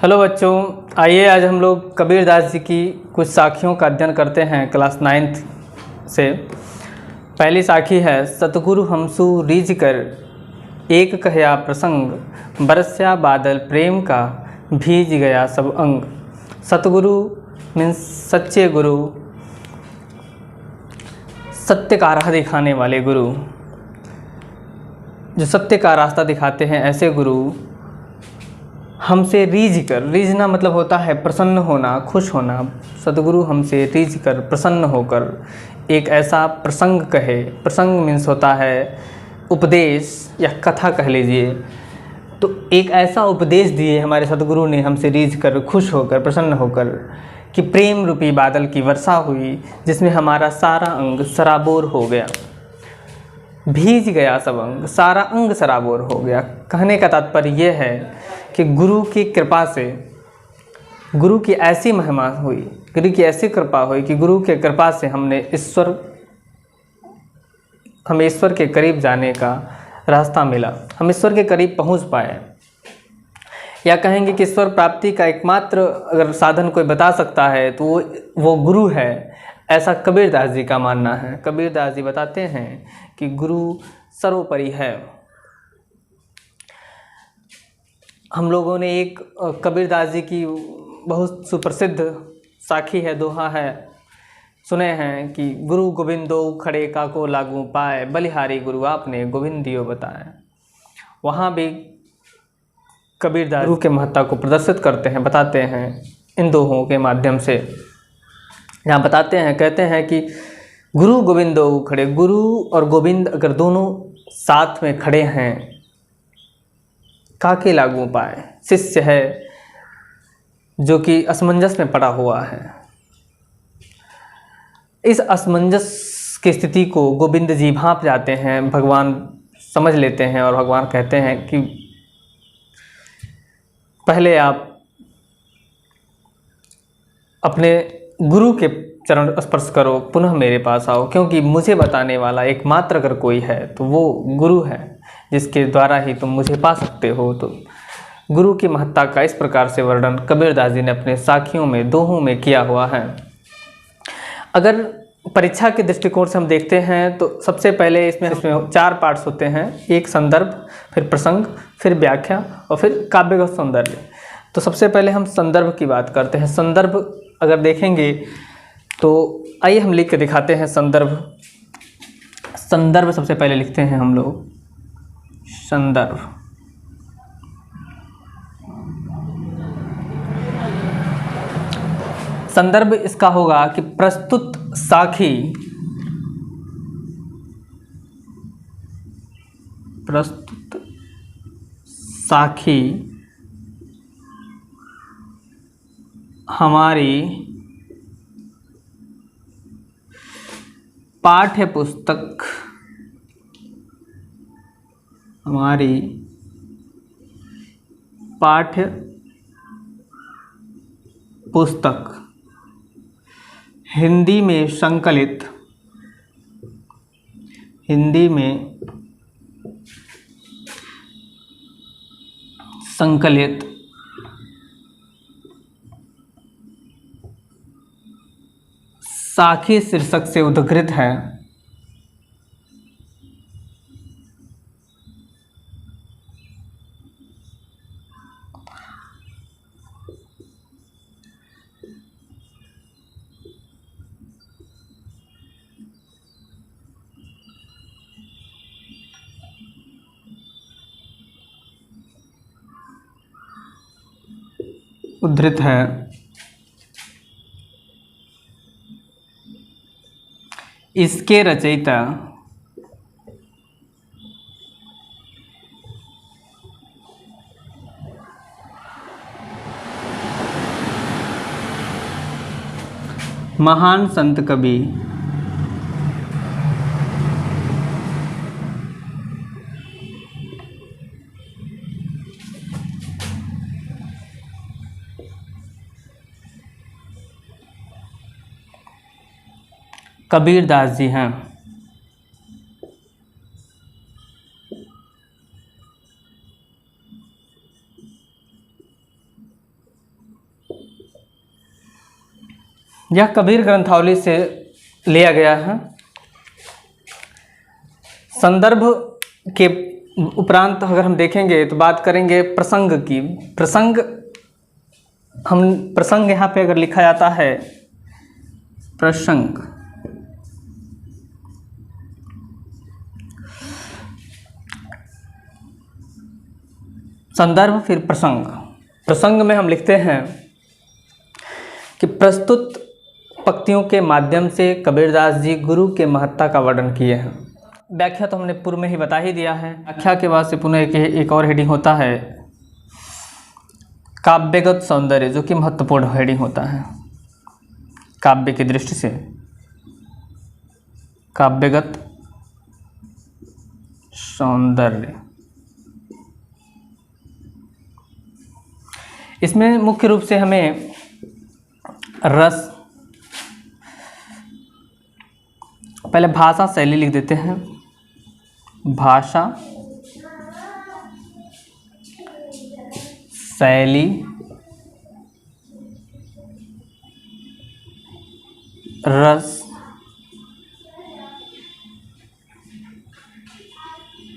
Hello बच्चों, आइए आज हम लोग कबीरदास जी की कुछ साखियों का अध्ययन करते हैं क्लास 9th से। पहली साखी है, सतगुरु हमसु रीझ कर एक कहया प्रसंग, बरस्या बादल प्रेम का भीज गया सब अंग। सतगुरु मीन्स सच्चे गुरु, सत्य का राह दिखाने वाले गुरु, जो सत्य का रास्ता दिखाते हैं, ऐसे गुरु हमसे रीझ कर, रीझना मतलब होता है प्रसन्न होना, खुश होना। सतगुरु हमसे रीझ कर, प्रसन्न होकर एक ऐसा प्रसंग कहे। प्रसंग मीन्स होता है उपदेश या कथा कह लीजिए। तो एक ऐसा उपदेश दिए हमारे सतगुरु ने हमसे रीझ कर, खुश होकर, प्रसन्न होकर कि प्रेम रूपी बादल की वर्षा हुई, जिसमें हमारा सारा अंग सराबोर हो गया। भीज गया सब अंग, सारा अंग सराबोर हो गया। कहने का तात्पर्य यह है कि गुरु की कृपा से, गुरु की ऐसी महिमा हुई, गुरु की ऐसी कृपा हुई कि गुरु के कृपा से हमें ईश्वर के करीब जाने का रास्ता मिला। हम ईश्वर के करीब पहुंच पाए, या कहेंगे कि ईश्वर प्राप्ति का एकमात्र अगर साधन कोई बता सकता है तो वो गुरु है, ऐसा कबीरदास जी का मानना है। कबीरदास जी बताते हैं कि गुरु सर्वोपरि है। हम लोगों ने एक कबीरदास जी की बहुत सुप्रसिद्ध साखी है, दोहा है, सुने हैं कि गुरु गोविंदो खड़े काको लागू पाए, बलिहारी गुरु आपने गोविंद दियो बताए। वहाँ भी कबीरदास गुरु के महत्ता को प्रदर्शित करते हैं, बताते हैं इन दोहों के माध्यम से। यहाँ बताते हैं, कहते हैं कि गुरु गोविंदो खड़े, गुरु और गोविंद अगर दोनों साथ में खड़े हैं, काके लागू पाए, शिष्य है जो कि असमंजस में पड़ा हुआ है, इस असमंजस की स्थिति को गोविंद जी भांप जाते हैं, भगवान समझ लेते हैं और भगवान कहते हैं कि पहले आप अपने गुरु के चरण स्पर्श करो, पुनः मेरे पास आओ, क्योंकि मुझे बताने वाला एकमात्र अगर कोई है तो वो गुरु है, जिसके द्वारा ही तुम मुझे पा सकते हो। तो गुरु की महत्ता का इस प्रकार से वर्णन कबीरदास जी ने अपने साखियों में, दोहों में किया हुआ है। अगर परीक्षा के दृष्टिकोण से हम देखते हैं तो सबसे पहले इसमें 4 पार्ट्स होते हैं, एक संदर्भ, फिर प्रसंग, फिर व्याख्या और फिर काव्यगत सौंदर्य। तो सबसे पहले हम संदर्भ की बात करते हैं। संदर्भ अगर देखेंगे तो आइए हम लिख के दिखाते हैं संदर्भ। संदर्भ सबसे पहले लिखते हैं हम लोग, संदर्भ। संदर्भ इसका होगा कि प्रस्तुत साखी, प्रस्तुत साखी हमारी पाठ्य पुस्तक, हमारी पाठ्य पुस्तक हिंदी में संकलित, हिंदी में संकलित साखी शीर्षक से उद्धृत है। उद्धृत है। इसके रचयिता महान संत कवि कबीरदास जी हैं। यह कबीर ग्रंथावली से लिया गया है। संदर्भ के उपरांत अगर हम देखेंगे तो बात करेंगे प्रसंग की। प्रसंग यहाँ पे अगर लिखा जाता है प्रसंग, संदर्भ फिर प्रसंग। प्रसंग में हम लिखते हैं कि प्रस्तुत पंक्तियों के माध्यम से कबीरदास जी गुरु के महत्ता का वर्णन किए हैं। व्याख्या तो हमने पूर्व में ही बता ही दिया है। व्याख्या के बाद से पुनः एक और हेडिंग होता है काव्यगत सौंदर्य, जो कि महत्वपूर्ण हेडिंग होता है काव्य की दृष्टि से। काव्यगत सौंदर्य, इसमें मुख्य रूप से हमें रस, पहले भाषा शैली लिख देते हैं। भाषा शैली, रस,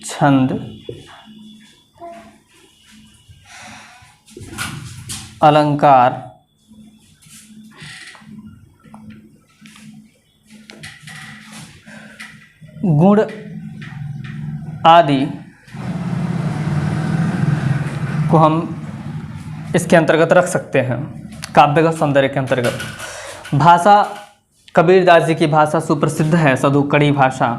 छंद, अलंकार, गुण आदि को हम इसके अंतर्गत रख सकते हैं काव्यगत सौंदर्य के अंतर्गत। भाषा, कबीरदास जी की भाषा सुप्रसिद्ध है, सदुक्कड़ी भाषा।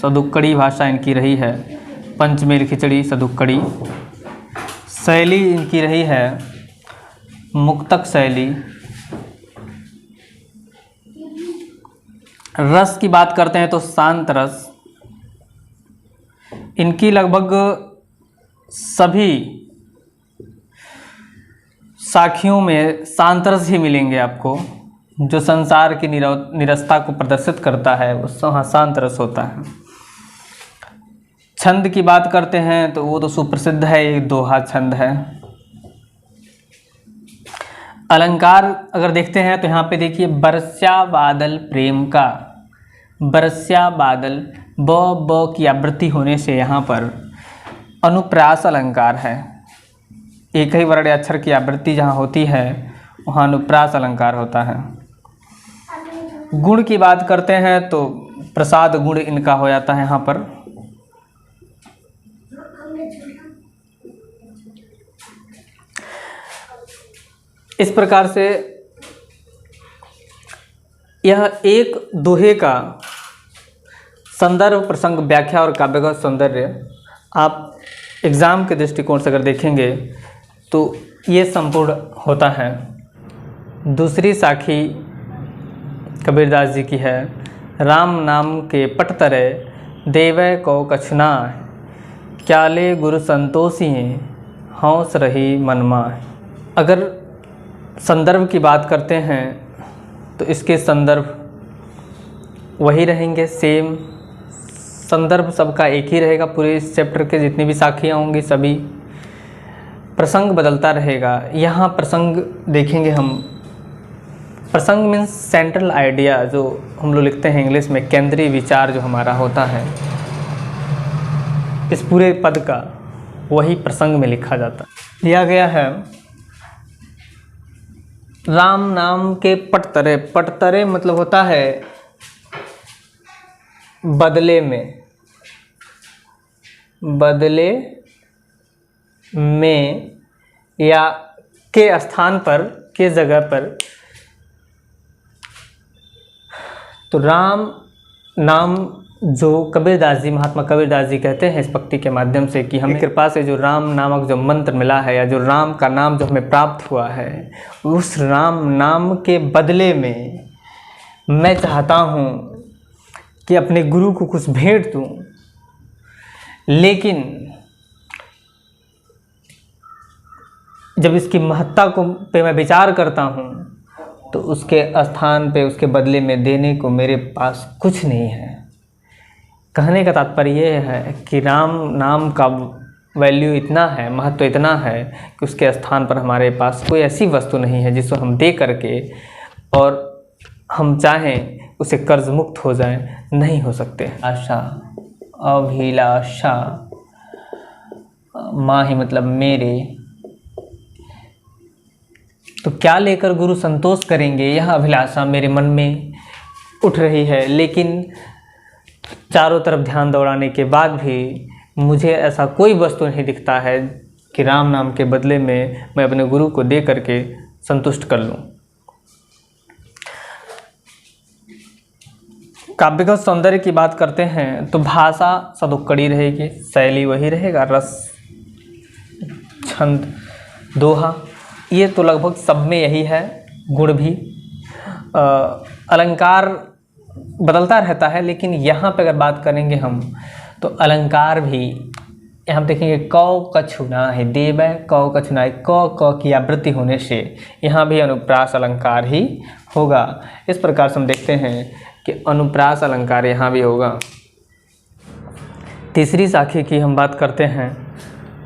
सदुक्कड़ी भाषा इनकी रही है, पंचमेल खिचड़ी सदुक्कड़ी। शैली इनकी रही है मुक्तक शैली। रस की बात करते हैं तो शांत रस। इनकी लगभग सभी साखियों में शांत रस ही मिलेंगे आपको। जो संसार की निरसता को प्रदर्शित करता है वो शांत रस होता है। छंद की बात करते हैं तो वो तो सुप्रसिद्ध है, एक दोहा छंद है। अलंकार अगर देखते हैं तो यहाँ पे देखिए बरस्या बादल प्रेम का। बरस्या बादल, ब की आवृत्ति होने से यहाँ पर अनुप्रास अलंकार है। एक ही वर्ण अक्षर की आवृत्ति जहाँ होती है वहाँ अनुप्रास अलंकार होता है। गुण की बात करते हैं तो प्रसाद गुण इनका हो जाता है यहाँ पर। इस प्रकार से यह एक दोहे का संदर्भ, प्रसंग, व्याख्या और काव्यगत सौंदर्य आप एग्ज़ाम के दृष्टिकोण से अगर देखेंगे तो ये संपूर्ण होता है। दूसरी साखी कबीरदास जी की है, राम नाम के पट तरे देवै को कछना, क्याले गुरु संतोषी हौस रही मनमा। अगर संदर्भ की बात करते हैं तो इसके संदर्भ वही रहेंगे, सेम संदर्भ सबका एक ही रहेगा। पूरे इस चैप्टर के जितनी भी साखियाँ होंगी सभी, प्रसंग बदलता रहेगा। यहाँ प्रसंग देखेंगे हम, प्रसंग मीन्स सेंट्रल आइडिया, जो हम लोग लिखते हैं इंग्लिश में, केंद्रीय विचार जो हमारा होता है इस पूरे पद का, वही प्रसंग में लिखा जाता है। लिया गया है राम नाम के पटतरे। पटतरे मतलब होता है बदले में, बदले में या के स्थान पर, के जगह पर। तो राम नाम जो कबीरदास जी, महात्मा कबीरदास जी कहते हैं इस पंक्ति के माध्यम से कि हमें कृपा से जो राम नामक जो मंत्र मिला है, या जो राम का नाम जो हमें प्राप्त हुआ है, उस राम नाम के बदले में मैं चाहता हूँ कि अपने गुरु को कुछ भेंट दूँ। लेकिन जब इसकी महत्ता को पे मैं विचार करता हूँ तो उसके स्थान पे, उसके बदले में देने को मेरे पास कुछ नहीं है। कहने का तात्पर्य ये है कि राम नाम का वैल्यू इतना है, महत्व इतना है कि उसके स्थान पर हमारे पास कोई ऐसी वस्तु नहीं है जिसको हम दे करके और हम चाहें उसे कर्ज मुक्त हो जाए, नहीं हो सकते। आशा, अभिलाषा, माही मतलब मेरे, तो क्या लेकर गुरु संतोष करेंगे, यह अभिलाषा मेरे मन में उठ रही है। लेकिन चारों तरफ ध्यान दौड़ाने के बाद भी मुझे ऐसा कोई वस्तु नहीं दिखता है कि राम नाम के बदले में मैं अपने गुरु को दे करके संतुष्ट कर लूं। काव्यगत सौंदर्य की बात करते हैं तो भाषा सदुक्कड़ी रहेगी, शैली वही रहेगा, रस, छंद, दोहा, ये तो लगभग सब में यही है। गुण भी, अलंकार बदलता रहता है, लेकिन यहाँ पे अगर बात करेंगे हम तो अलंकार भी यहाँ देखेंगे कौ कछुना है देव, कौ कछुना है, क की आवृत्ति होने से यहाँ भी अनुप्रास अलंकार ही होगा। इस प्रकार से हम देखते हैं कि अनुप्रास अलंकार यहाँ भी होगा। तीसरी साखी की हम बात करते हैं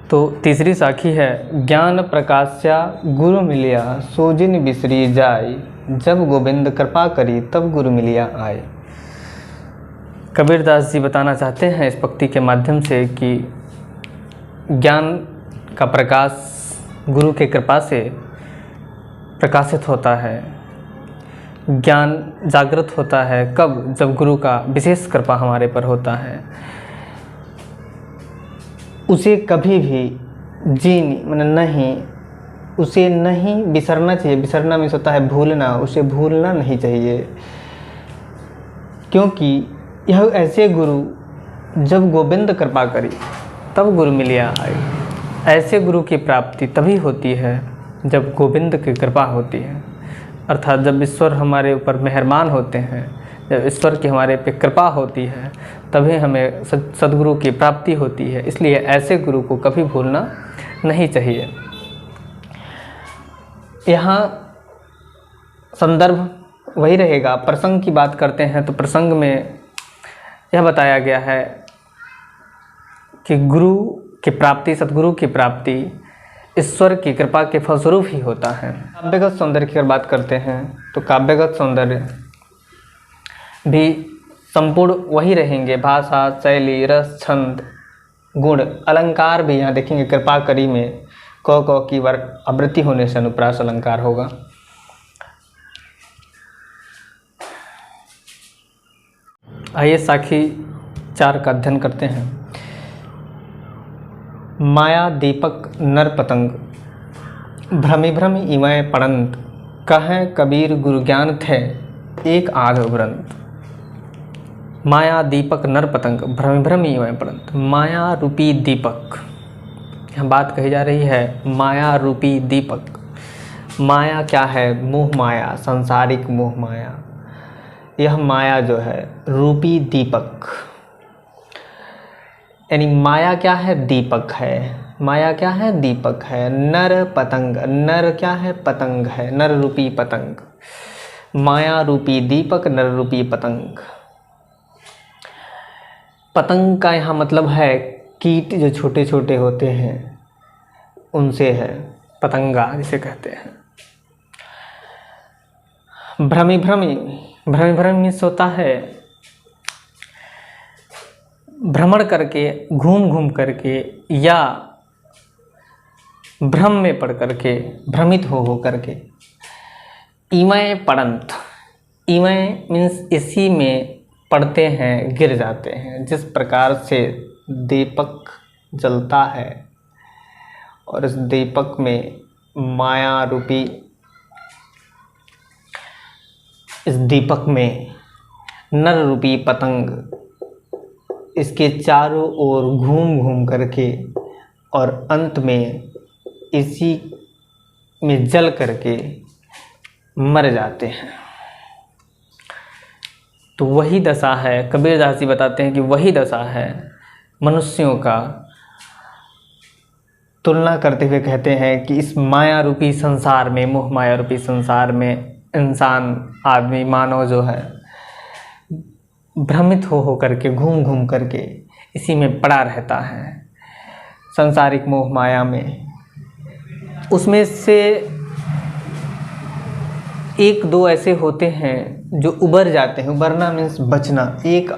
तो तीसरी साखी है ज्ञान प्रकाश्या गुरु मिलिया सोजिन बिसरी जाय, जब गोविंद कृपा करी तब गुरु मिलिया आए। कबीरदास जी बताना चाहते हैं इस पंक्ति के माध्यम से कि ज्ञान का प्रकाश गुरु के कृपा से प्रकाशित होता है। ज्ञान जागृत होता है कब? जब गुरु का विशेष कृपा हमारे पर होता है। उसे कभी भी उसे नहीं बिसरना चाहिए। बिसरना मीन्स होता है भूलना, उसे भूलना नहीं चाहिए, क्योंकि यह ऐसे गुरु जब गोविंद कृपा करी तब गुरु मिलिया आई। ऐसे गुरु की प्राप्ति तभी होती है जब गोविंद की कृपा होती है, अर्थात जब ईश्वर हमारे ऊपर मेहरबान होते हैं, जब ईश्वर की हमारे पे कृपा होती है, तभी हमें सद्गुरु की प्राप्ति होती है। इसलिए ऐसे गुरु को कभी भूलना नहीं चाहिए। यहाँ संदर्भ वही रहेगा। प्रसंग की बात करते हैं तो प्रसंग में यह बताया गया है कि गुरु की प्राप्ति, सद्गुरु की प्राप्ति ईश्वर की कृपा के फलस्वरूप ही होता है। काव्यगत सौंदर्य की अगर बात करते हैं तो काव्यगत सौंदर्य भी संपूर्ण वही रहेंगे। भाषा, शैली, रस, छंद, गुण, अलंकार भी यहाँ देखेंगे कृपा करी में क की आवृत्ति होने से अनुप्रास अलंकार होगा। आइए साखी 4 का अध्ययन करते हैं। माया दीपक नर पतंग भ्रमि भ्रमि इमय पड़ंत, कहें कबीर गुरु ज्ञान थे एक आध उभरंत। माया दीपक नर पतंग भ्रमि भ्रमि इमय पड़ंत। माया रूपी दीपक, यहाँ बात कही जा रही है माया रूपी दीपक। माया क्या है? मोह माया, सांसारिक मोह माया। यह माया जो है रूपी दीपक, यानी माया क्या है? दीपक है। माया क्या है? दीपक है। नर पतंग, नर क्या है? पतंग है, नर रूपी पतंग। माया रूपी दीपक, नर रूपी पतंग। पतंग का यहाँ मतलब है कीट जो छोटे छोटे होते हैं उनसे है, पतंगा जिसे कहते हैं। भ्रमि भ्रमि, भ्रमि भ्रमि मीन्स होता है भ्रमण करके, घूम घूम करके, या भ्रम में पड़ करके, भ्रमित हो करके। इमय पड़ंत, इमय मीन्स इसी में पड़ते हैं, गिर जाते हैं। जिस प्रकार से दीपक जलता है और इस दीपक में माया रूपी, इस दीपक में नर रूपी पतंग इसके चारों ओर घूम घूम करके और अंत में इसी में जल करके मर जाते हैं। तो वही दशा है, कबीरदास जी बताते हैं कि वही दशा है मनुष्यों का। तुलना करते हुए कहते हैं कि इस माया रूपी संसार में, मोह माया रूपी संसार में इंसान, आदमी, मानव जो है भ्रमित हो करके, घूम घूम करके इसी में पड़ा रहता है। संसारिक मोह माया में, उसमें से एक दो ऐसे होते हैं जो उबर जाते हैं। उबरना मीन्स बचना। एक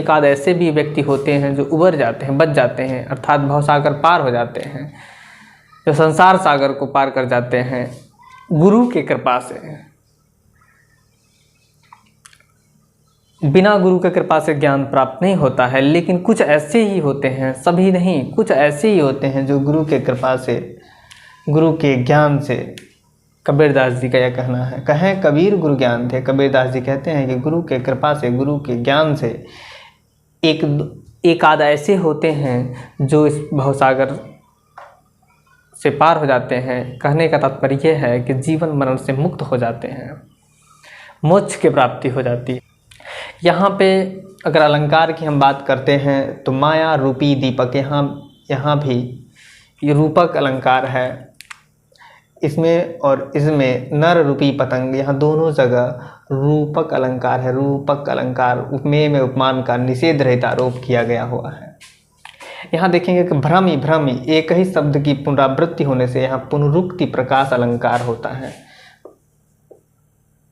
आध ऐसे भी व्यक्ति होते हैं जो उबर जाते हैं, बच जाते हैं, अर्थात भवसागर पार हो जाते हैं, जो संसार सागर को पार कर जाते हैं गुरु की कृपा से। बिना गुरु की कृपा से ज्ञान प्राप्त नहीं होता है, लेकिन कुछ ऐसे ही होते हैं, सभी नहीं, कुछ ऐसे ही होते हैं जो गुरु के कृपा से, गुरु के ज्ञान से, कबीरदास जी का यह कहना है, कहें कबीर गुरु ज्ञान थे। कबीरदास जी कहते हैं कि गुरु के कृपा से, गुरु के ज्ञान से एक आध ऐसे होते हैं जो इस भवसागर से पार हो जाते हैं। कहने का तात्पर्य यह है कि जीवन मरण से मुक्त हो जाते हैं, मोक्ष की प्राप्ति हो जाती है। यहाँ पे अगर अलंकार की हम बात करते हैं तो माया रूपी दीपक, यहाँ भी ये रूपक अलंकार है। इसमें और इसमें नर रूपी पतंग, यहाँ दोनों जगह रूपक अलंकार है। रूपक अलंकार उपमेय में उपमान का निषेध रहित आरोप किया गया हुआ है। यहाँ देखेंगे कि भ्रमी एक ही शब्द की पुनरावृत्ति होने से यहाँ पुनरुक्ति प्रकाश अलंकार होता है।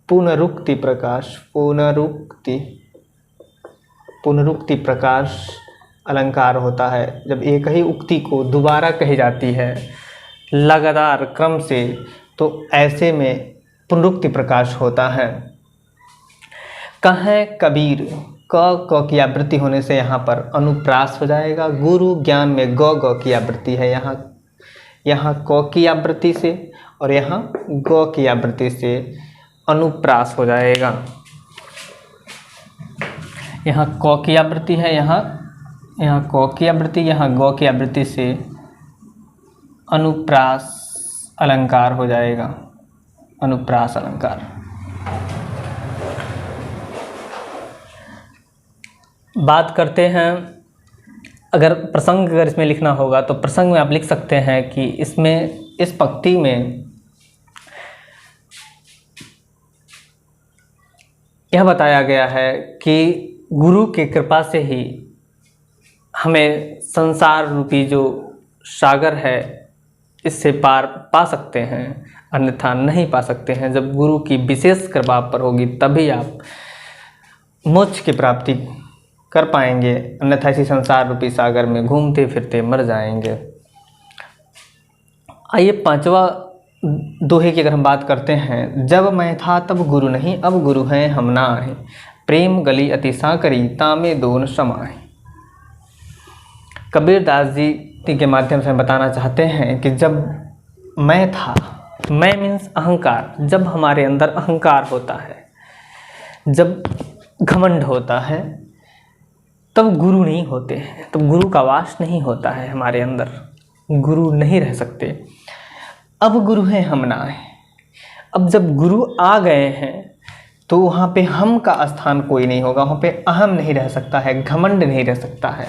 पुनरुक्ति प्रकाश, पुनरुक्ति प्रकाश अलंकार होता है जब एक ही उक्ति को दोबारा कही जाती है लगातार क्रम से, तो ऐसे में पुनरुक्ति प्रकाश होता है। कहें कबीर, क की आवृत्ति होने से यहाँ पर अनुप्रास हो जाएगा। गुरु ज्ञान में ग की आवृत्ति है, यहाँ क की आवृत्ति से और यहाँ ग की आवृत्ति से अनुप्रास हो जाएगा। यहाँ क की आवृत्ति है, यहाँ क की आवृत्ति, यहाँ ग की आवृत्ति से अनुप्रास अलंकार हो जाएगा। अनुप्रास अलंकार। बात करते हैं, अगर इसमें लिखना होगा तो प्रसंग में आप लिख सकते हैं कि इसमें, इस पंक्ति में यह बताया गया है कि गुरु की कृपा से ही हमें संसार रूपी जो सागर है इससे पार पा सकते हैं, अन्यथा नहीं पा सकते हैं। जब गुरु की विशेष कृपा पर होगी तभी आप मोक्ष की प्राप्ति कर पाएंगे, अन्यथा इसी संसार रूपी सागर में घूमते फिरते मर जाएंगे। आइए पांचवा दोहे की अगर हम बात करते हैं, जब मैं था तब गुरु नहीं, अब गुरु हैं हम ना आए, प्रेम गली अति सांकरी तामे दोन समाए। कबीरदास जी के माध्यम से हम बताना चाहते हैं कि जब मैं था, मैं मीन्स अहंकार, जब हमारे अंदर अहंकार होता है, जब घमंड होता है, तब गुरु नहीं होते हैं, तब गुरु का वास नहीं होता है हमारे अंदर, गुरु नहीं रह सकते। अब गुरु हैं हम ना आए। अब जब गुरु आ गए हैं तो वहाँ पे हम का स्थान कोई नहीं होगा, वहाँ पे अहम नहीं रह सकता है, घमंड नहीं रह सकता है।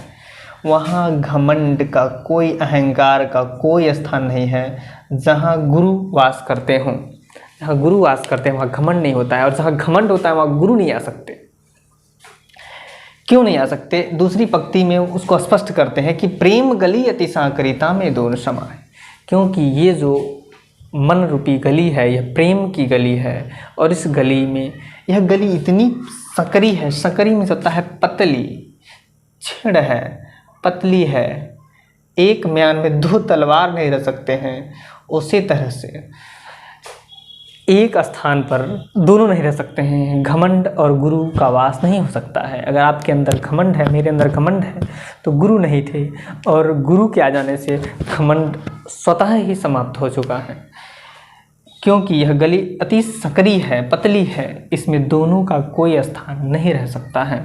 वहाँ घमंड का कोई, अहंकार का कोई स्थान नहीं है। जहाँ गुरु वास करते हों, जहाँ गुरु वास करते हैं वहाँ घमंड नहीं होता है, और जहाँ घमंड होता है वहाँ गुरु नहीं आ सकते। क्यों नहीं आ सकते? दूसरी पंक्ति में उसको स्पष्ट करते हैं कि प्रेम गली अति सांकरिता में दोनों समाए, क्योंकि ये जो मन रूपी गली है यह प्रेम की गली है, और इस गली में, यह गली इतनी सकरी है, सकरी में होता है पतली, छेड़ है, पतली है, एक म्यान में दो तलवार नहीं रह सकते हैं, उसी तरह से एक स्थान पर दोनों नहीं रह सकते हैं। घमंड और गुरु का वास नहीं हो सकता है। अगर आपके अंदर घमंड है, मेरे अंदर घमंड है, तो गुरु नहीं थे, और गुरु के आ जाने से घमंड स्वतः ही समाप्त हो चुका है, क्योंकि यह गली अति सकरी है, पतली है, इसमें दोनों का कोई स्थान नहीं रह सकता है।